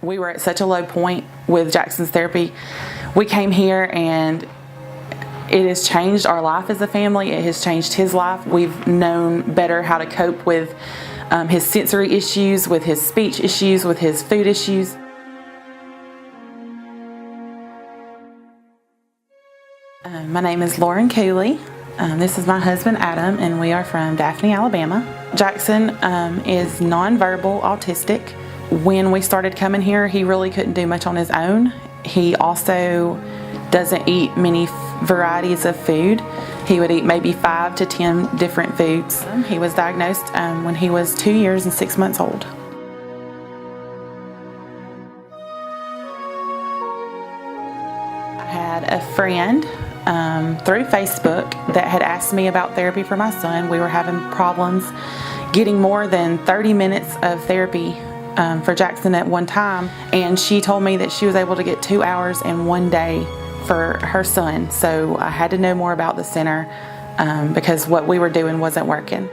We were at such a low point with Jackson's therapy. We came here and it has changed our life as a family. It has changed his life. We've known better how to cope with his sensory issues, with his speech issues, with his food issues. My name is Lauren Cooley. This is my husband Adam, and we are from Daphne, Alabama. Jackson is nonverbal autistic. When we started coming here, he really couldn't do much on his own. He also doesn't eat many varieties of food. He would eat maybe 5 to 10 different foods. He was diagnosed when he was 2 years and 6 months old. I had a friend through Facebook that had asked me about therapy for my son. We were having problems getting more than 30 minutes of therapy for Jackson at one time, and she told me that she was able to get 2 hours in one day for her son. So I had to know more about the center because what we were doing wasn't working.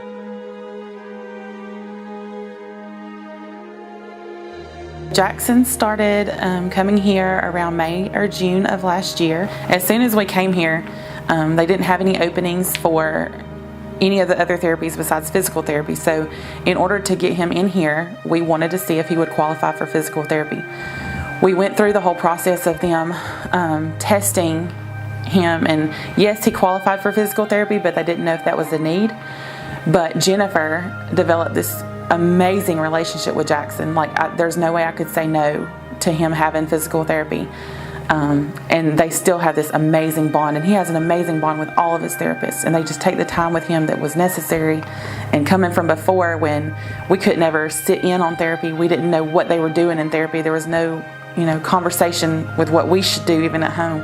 Jackson started coming here around May or June of last year. As soon as we came here, they didn't have any openings for any of the other therapies besides physical therapy. So in order to get him in here, we wanted to see if he would qualify for physical therapy. We went through the whole process of them testing him, and yes, he qualified for physical therapy, but they didn't know if that was a need. But Jennifer developed this amazing relationship with Jackson. There's no way I could say no to him having physical therapy. And they still have this amazing bond, and he has an amazing bond with all of his therapists, and they just take the time with him that was necessary. And coming from before, when we could never sit in on therapy, we didn't know what they were doing in therapy. There was no conversation with what we should do even at home.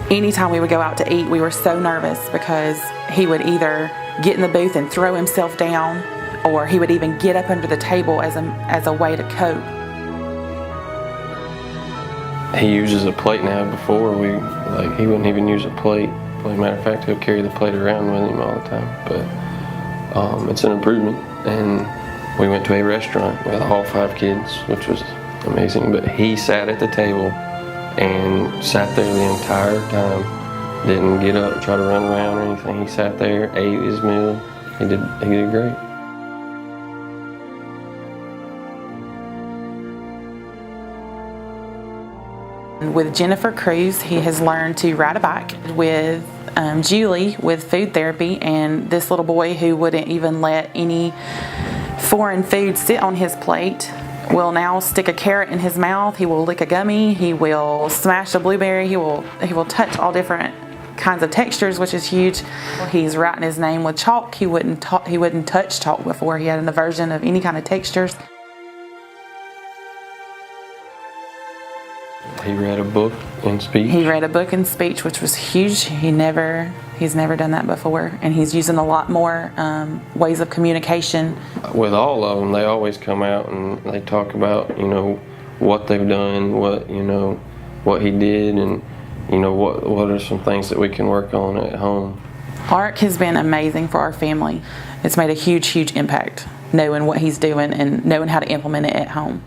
Anytime we would go out to eat, we were so nervous because he would either get in the booth and throw himself down, or he would even get up under the table as a way to cope. He uses a plate now. Before he wouldn't even use a plate. As a matter of fact, he'll carry the plate around with him all the time. But it's an improvement. And we went to a restaurant with all 5 kids, which was amazing. But he sat at the table and sat there the entire time. Didn't get up and try to run around or anything. He sat there, ate his meal. He did great. With Jennifer Cruz, he has learned to ride a bike. With Julie, with food therapy, and this little boy who wouldn't even let any foreign food sit on his plate will now stick a carrot in his mouth. He will lick a gummy. He will smash a blueberry. He will touch all different kinds of textures, which is huge. He's writing his name with chalk. He wouldn't touch chalk before. He had an aversion of any kind of textures. He read a book in speech. He read a book in speech, which was huge. He's never done that before, and he's using a lot more ways of communication. With all of them, they always come out and they talk about what they've done, what he did, and what are some things that we can work on at home. AARC has been amazing for our family. It's made a huge impact knowing what he's doing and knowing how to implement it at home.